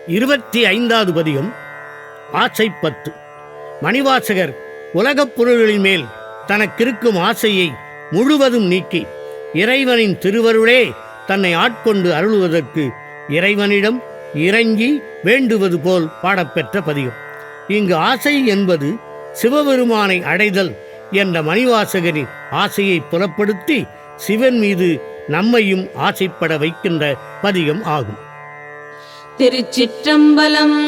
25வது பதிகம் ஆசைப்பத்து. மணிவாசகர் உலகப் பொருள்களின் மேல் தனக்கிருக்கும் ஆசையை முழுவதும் நீக்கி இறைவனின் திருவருளே தன்னை ஆட்கொண்டு அருளுவதற்கு இறைவனிடம் இறங்கி வேண்டுவது போல் பாடப்பெற்ற பதிகம். இங்கு ஆசை என்பது சிவபெருமானை அடைதல் என்ற மணிவாசகரின் ஆசையை புலப்படுத்தி சிவன் மீது நம்மையும் ஆசைப்பட வைக்கின்ற பதிகம் ஆகும். திருச்சிற்றம்பலம்.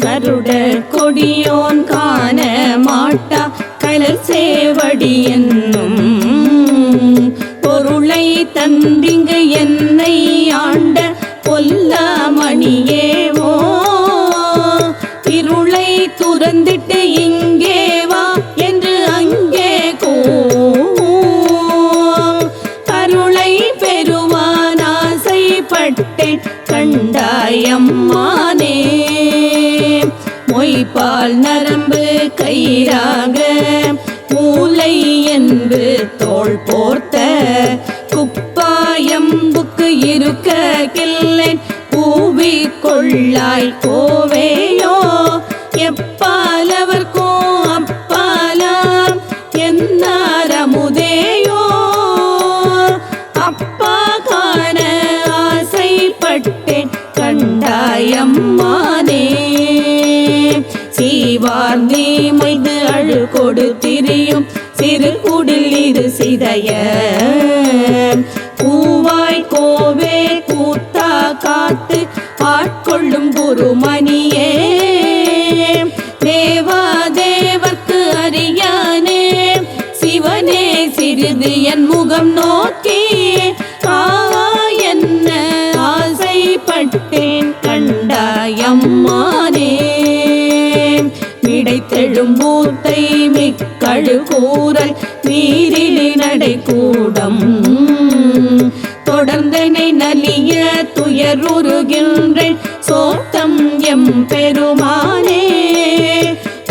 கருட கொடியோன் காண மாட்டா கலர் சேவடி என்னும் பொருளை தந்திங்கு என்னை ஆண்ட பொல்லமணியேவோ இருளை துறந்திட்டு இங்கே வா என்று அங்கே கருளை பெறுவான் ஆசைப்பட்டேன் கண்டாயம்மானே. மொய்பால் நரம்பு கயிறாக மூளை என்று தோள் போர்த்த குப்பாயம்புக்கு இருக்க கில்லேன் பூவி கொள்ளாய் கோவேயோ எப்பாலவர்கோ அப்பாலாம் என்னாரமுதேயோ அப்பா காண ஆசைப்பட்டேன் கண்டாயம்மானே. சீவார்ந்தீ மைது அழு கொடு திரியும் சிறு குடில் இது சிதைய பூவாய் கோவே கூத்தா காத்து ஆட்கொள்ளும் குருமணியே. தேவா தேவர்க்கு அறியானே சிவனே சிறிது என் முகம் நோக்கி என்ன ஆசைப்பட்டேன் கண்டாயம்மானே. மிடைத்தெழும் மூத்தை மிக்கழு கூறல் நீரிலி நடை கூடம் தொடர்ந்தனை நலிய துயருகின்றேன் சோத்தம் எம் பெருமானே.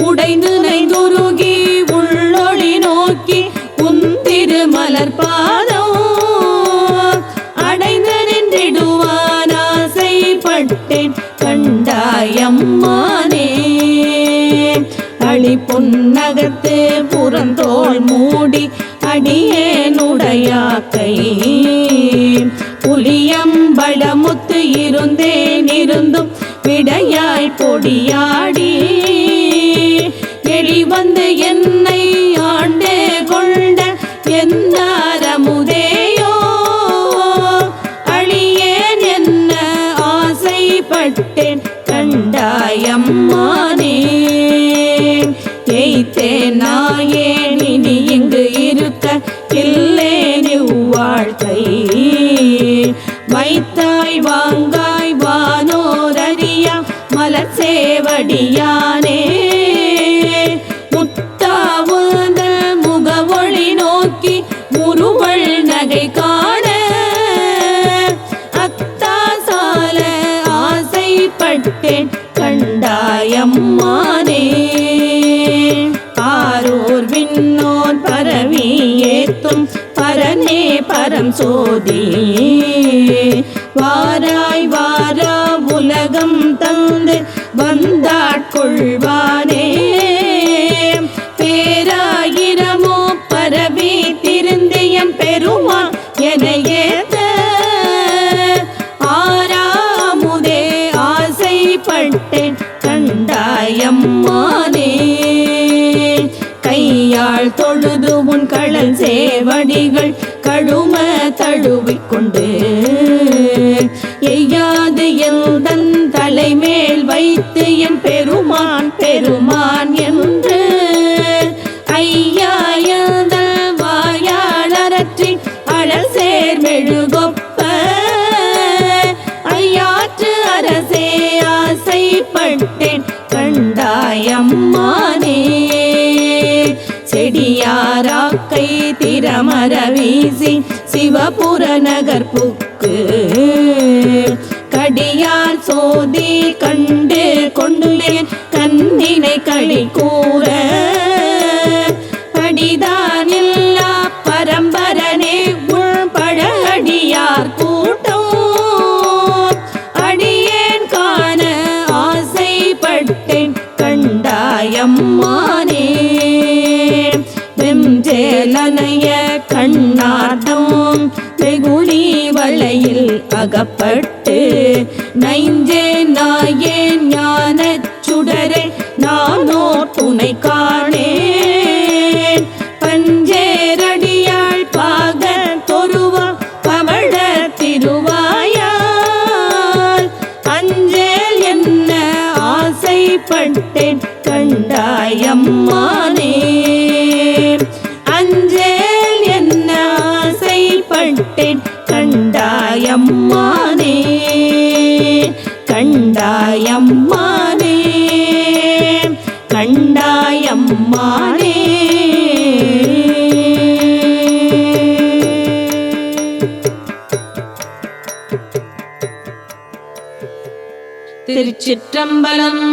உடைந்து நைதுருகி உள்ளொளி நோக்கி உந்திரு மலர் பாதம் அடைந்து நின்றிடுவான் ஆசைப்பட்டேன் கண்டாயம்மானே. அழி பொன்னகத்து புறந்தோள் மூடி அடியேனுடையாக்கை புலியம்பளமுத்து இருந்தேன் இருந்தும் விடையாய் பொடியாடி எளி வந்து என்னை ஆண்டே கொண்ட என்னாரமுதேயோ அழியேன் என்ன ஆசைப்பட்டேன் கண்டாயம்மானே. எய்த்தேன் நாயேன் இனி இங்கு இருக்க இல்லேன் இவ்வாழ்க்கை வைத்தாய் வாங்காய் வானோரறியா மலர் சேவடியானே. முத்தாவுந்த முகவொளி நோக்கி முருவள் நகை காண அத்தாசால ஆசைப்பட்டேன் கண்டாயம்மானே. ஆரோர் விண்ணோன் பரவி ஏத்தும் பரனே பரம் சோதி வாராய் வாரா உலகம் தந்து வந்தாட்கொள்வானே. பேராயிரமோ பரவி திருந்தியம் பெருமான் என ஏத்த ஆறாமுதே ஆசைப்பட்டேன் கண்டாயம்மானே. கையாள் தொழுது உன் களல் சேவடிகள் கழும தழுவிக்கொண்டு எய்யாது எந்தன் தலைமேல் வைத்து என் பெருமான் பெருமான் என்று ஐயாயதல் வாயாளரற்றி அழல் சேர் மெழுகொப்ப ஐயாற்று அரசே ஆசைப்பட்டேன் கண்டாயம்மானே. செடியாராக்கை திறமர வீசி சிவபுர நகர் புக்கு கடியார் சோதி கண்டு கொண்டேன் கண்ணினை கடி கூற படிதான் இல்லா பரம்பரை கரிய கண்ணாட்டம் வெகுளி வளையில் அகப்பட்டு நைஞ்சே நாயே ஞான சுடரே நானோ துணை காணேன் பஞ்சேரடியாள் பாக தொருவா பவள திருவாயால் அஞ்சேல் என்ன ஆசைப்பட்டேன் கண்டாயம்மானே அஞ்சேல் என்ன ஆசைப்பட்டேன் கண்டாயம்மானே கண்டாயம்மானே கண்டாயம்மானே. திருச்சிற்றம்பலம்.